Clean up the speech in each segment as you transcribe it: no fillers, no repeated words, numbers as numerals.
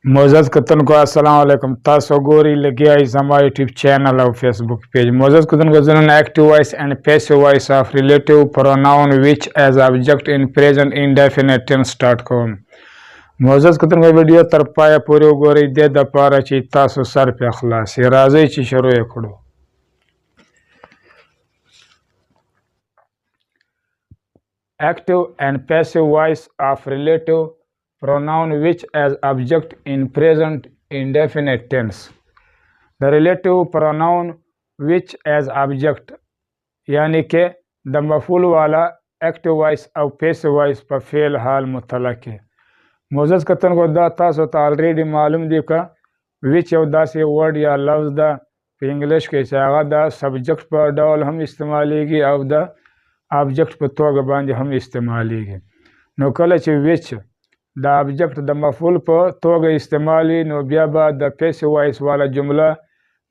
मोज़ज़ कतन को अस्सलाम वालेकुम तासो गोरी लगिया इज़मा यूट्यूब चैनल और फेसबुक पेज मोज़ज़ कतन को जन active voice and passive voice of relative pronoun which as object in present indefinite tense start को मोज़ज़ कतन को वीडियो तरपाया पूरी गोरी दे द पारा ची तासो सर पे खलास ये राज़ी ची शुरू एकड़ो active and passive voice of relative pronoun which as object in present indefinite tense. The relative pronoun which as object यानी के द मफूल वाला एक्टिव वॉइस और पैसिव वॉइस पर फेल हाल मुतलक है। मोज़ज़ कतन को दा तासो ता ऑलरेडी मालूम दी का विच और दा से वर्ड या लफ्ज़ दा इंग्लिश के चागा दा सब्जेक्ट पर डाल हम इस्तेमालेगी और दा ऑब्जेक्ट पर तोग बांधे हम इस्तेमालेगी नो कल विच द ऑब्जेक्ट द मफूल पर तोग इस्तेमाली नो बिया बाद द पैसिव वॉइस वाला जुमला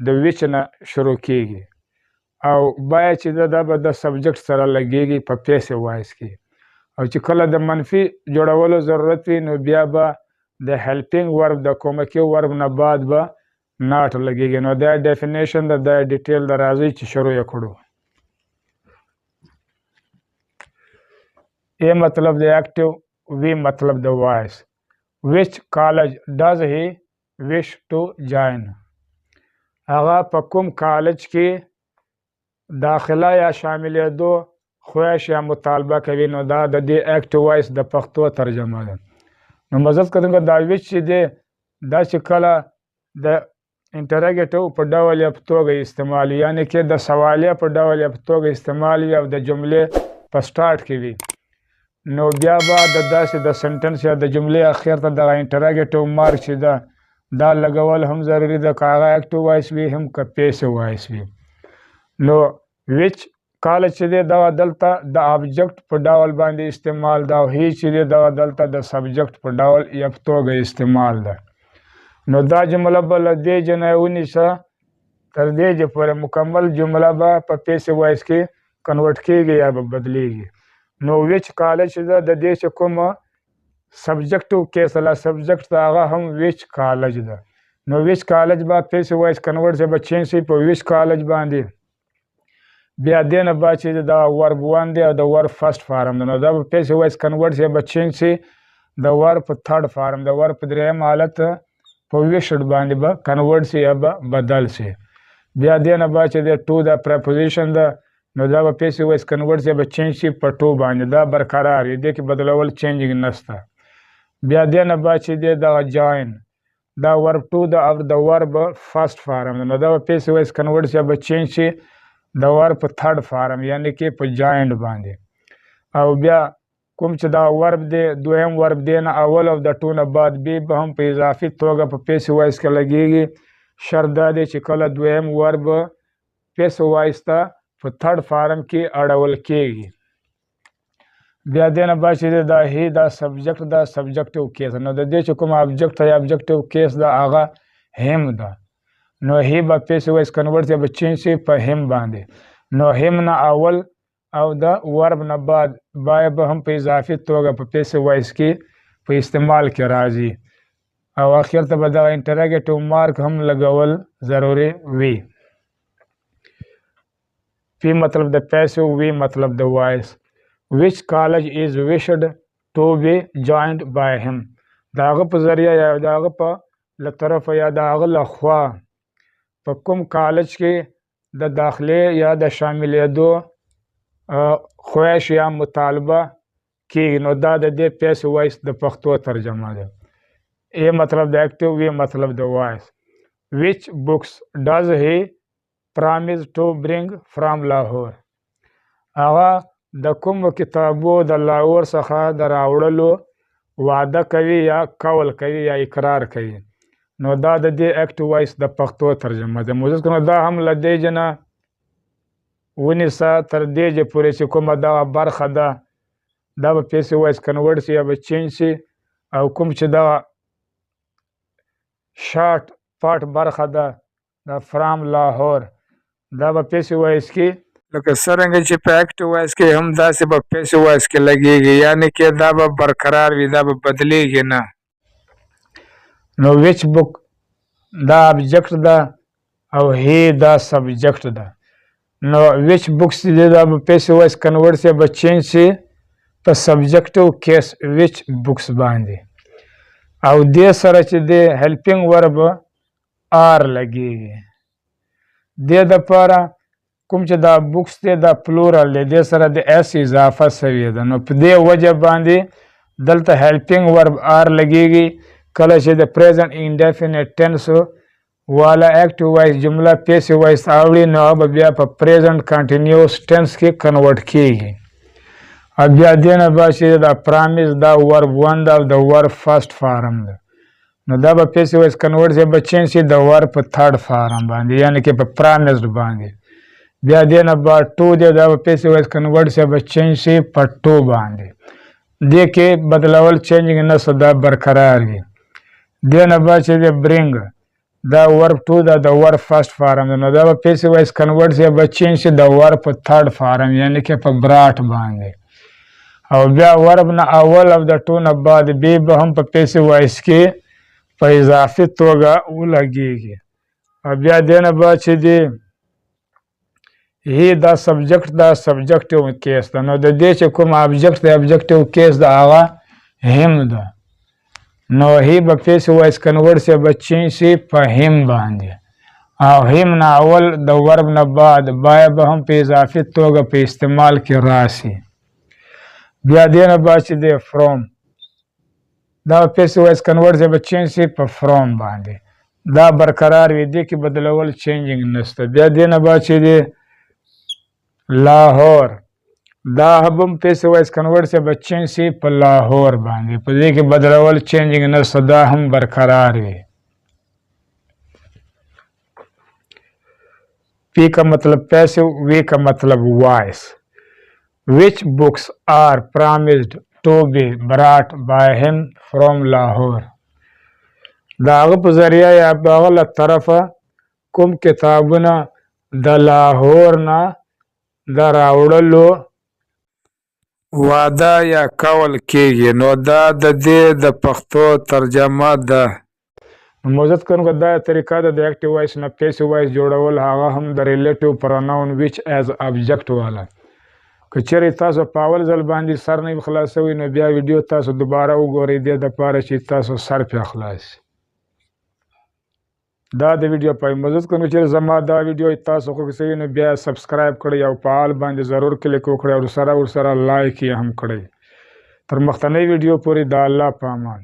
द विच न शुरू कीगी और बाया चीज़ द सब्जेक्ट सरा लगेगी पर पैसिव वॉइस की और चिकल द मनफी जोड़ावलो ज़रूरत भी नो बिया बा द हेल्पिंग वर्ब द कोमकी वर्ब न बाद बा नाट लगेगी नो द डेफिनेशन द डिटेल द राजी शुरू यखड़ो ए मतलब द एक्टिव वी मतलब द voice which college does he wish to join आगा पकुम कॉलेज की दाखिला या शामिल दो ख्वाहिश या मुतालबा कभी नो दा दे एक्टिव वॉइस द पख्तो तर्जमा है नो मज़द कदम का दा विच दे दा शिकला द इंटरोगेटिव पर डावल या तो गई इस्तेमाल यानी कि द सवालिया पर डावल या तो गई इस्तेमाल या द जुमले पर स्टार्ट की भी नो बिया बाद द सेंटेंस या द जुमले आखिर तक द इंटरोगेटिव मार्क दा लगवल हम ज़रूरी द कागा एक्टिव वॉइस भी हम का पैसिव वॉइस भी नो विच कॉलेज चीज़े दवा दलता द ऑब्जेक्ट पर डावल बांधे इस्तेमाल दा ही चीज़े दवा दलता द सब्जेक्ट पर डावल या तो गई इस्तेमाल दा नो दा जुमला बल दे जन उन्नीसा कर दे जो पर मुकम्मल जुमला बा पर पैसिव वॉइस की कन्वर्ट की गई या बदलेगी नो विच कॉलेज द देश कुम सब्जेक्ट के सला सब्जेक्ट आगा हम विच कॉलेज द नो विच कॉलेज बा पैसिव वॉइस कन्वर्ट से बच्चे से पर विच कॉलेज बांधे बिया देन बा चीज द वर्ब वन दे द वर्ब फर्स्ट फार्म नो द पैसिव वॉइस कन्वर्ट से बच्चे से द वर्ब थर्ड फार्म द वर्ब द्रेम हालत पर विश बांधे बा कन्वर्ट से अब बदल से बिया देन बा चीज टू द प्रपोजिशन द नो दा पैसिव वॉइस कन्वर्ट से चेंज पर टू बांधे दा बरकरार ये देखिए बदलावल चेंजिंग नस्ता बिया देन बा चीज द जॉइन द वर्ब टू द वर्ब फर्स्ट फार्म नो दा पैसिव वॉइस कन्वर्ट से चेंज द वर्ब थर्ड फार्म यानी कि पर जॉइंट बांधे और बिया कुछ द वर्ब दे दोम वर्ब देना अवल ऑफ द टू न बाद भी हम पे इजाफी तोगा पर पैसिव वॉइस के लगेगी शर्दा दे चिकल दोम वर्ब पैसिव वॉइस था थर्ड फार्म की अड़वल केगी बिया देना बा चीज़ द ही द सब्जेक्टिव केस नो दे चुकम ऑब्जेक्ट है ऑब्जेक्टिव केस द आगा हिम द नो ही बा पैसिव वॉइस कन्वर्ट से बच्चे से पर हिम बांधे नो हिम न अवल और द वर्ब न बाद बाय हम पे इजाफी तोगा पर पैसिव वॉइस की पर इस्तेमाल के राजी और आखिर तब द इंटरोगेटिव मार्क हम लगवल ज़रूरी वी पी मतलब द पैसिव वी मतलब द voice which college is wished to be joined by him दाग पर जरिया या दाग पर लतरफ या दाग लख्वा पकुम कॉलेज के द दाखिले या द शामिल दो ख्वाहिश या मुतालबा की नो दा दे पैसिव वॉइस द पख्तो तर्जमा दे ए मतलब द एक्टिव वी मतलब द voice which books does he promise to bring from Lahore आगा द कुम किताबो द लाहौर सखा द रावड़लो वादा कवी या कौल कवी या इकरार कवी नो दा दे एक्टिव वॉइस द पख्तो तर्जमा दे मुझे को दा हम लदे जना उनिसा तर दे जे पूरे से कुम दा बरखा दा पैसिव वॉइस कन्वर्ट से अब चेंज से और कुम दा शार्ट पार्ट बरखा दा फ्राम लाहौर दा पैसिव वॉइस की लेकिन सरंग एक्टिव वॉइस के हम दा से पैसिव वॉइस के लगेगी यानी कि दा बरकरार भी दा बदलेगी ना نو ویچ بک دا ابجیکټ ده او هی دا سبجیکټ ده. نو ویچ بکس دی دا به پیسیو وایس کنورټ سي به چینج سي په سبجیکټیو کیس ویچ بکس باندې. او دې سره چې دی هیلپینګ ورب آر لګیږي. دې دپاره کوم چې دا بکس دی دا پلورل دی دې سره د ایس اضافه سوې ده. نو په دې وجه باندې دلته هیلپینګ ورب آر لګیږي. کله چې د پریزنټ انډیفینټ ټینس والا ایکټیو وایس جمله پیسیو وایس راوړي نو هغه به بیا په پریزنټ کنټینیوس ټینس کې کنورټ کیږي. او بیا دې نه بعد چې دا پرامیس دا ورب ون ده او د ورب فرسټ فارم ده. نو دا به پیسیو وایس کنورټ سي به چینج سي د ورب په تھرډ فارم باندې یعنی کې په پرامیسډ باندې. بیا دې نه بعد ټو دی دا به پیسیو وایس کنورټ سي به چینج سي په ټو باندې. دې کې بدلول چینجنګ نه څه دا برقرار وي. دې نه بعد چې دی برینګ دا ورب ټو دا د ورب فرسټ فارم ده. نو دا به پیسیو وایس کنورټ سي به چینج سي د ورب په تھرډ فارم یعنی کې په براټ باندې. او بیا ورب نه اول او د ټو نه بعد بی به هم په پیسیو وایس کې په اضافي توګه ولګیږي. او بیا دې نه بعد چې دی هی دا سبجیکټ دا سبجیکټیو کیس ده. نو د دې چې کوم ابجیکټ د ابجیکټیو کیس ده هغه هم ده. نو هی به پیسیو وایس کنورټ سي به چینج سي په هم باندې. او هم نه اول د ورب نه بعد باید به هم په اضافي توګه په استعمال کې راسي. بیا دې نه بعد چې دی فروم دا پیسیو وایس کنورټ سي به چینج سي په فروم باندې. دا برقرار وي دې کې بدلول چینجنګ نشته. بیا دې نه بعد چې دی لاهور دا هم پیسیو وایس کنورټ سي به چینج سي په لاهور باندې. په دې کې بدلول چینجنګ نشته دا هم برقرار وي. پی کا مطلب پیسیو وی کا مطلب وائس. Which books are promised to be brought by him from Lahore. دا هغه په ذریعه یا په هغه له طرفه کوم کتابونه د لاهور نه د راوړلو وعده یا کول کیږي. نو دا د دې د پښتو ترجمه ده. موزت کوونکو دا طریقه ده د ایکټیو وایس نه پیسیو وایس جوړول هغه هم د ریلیټیو پروناون ویچ ایز ابجیکټ والا. که چیرې تاسو په اول ځل باندې سر نه خلاصوي نو بیا ویډیو تاسو دوباره وګورئ دې دپاره چې تاسو سر پرې خلاص. دا د ویډیو پای مزد کوم چې زما دا ویډیو تاسو خوښوي نو بیا سبسکرایب کړئ او په آل باندې ضرور کلیک وکړئ او ورسره لایک یې هم کړئ. تر مخکنۍ ویډیو پورې د الله په امان.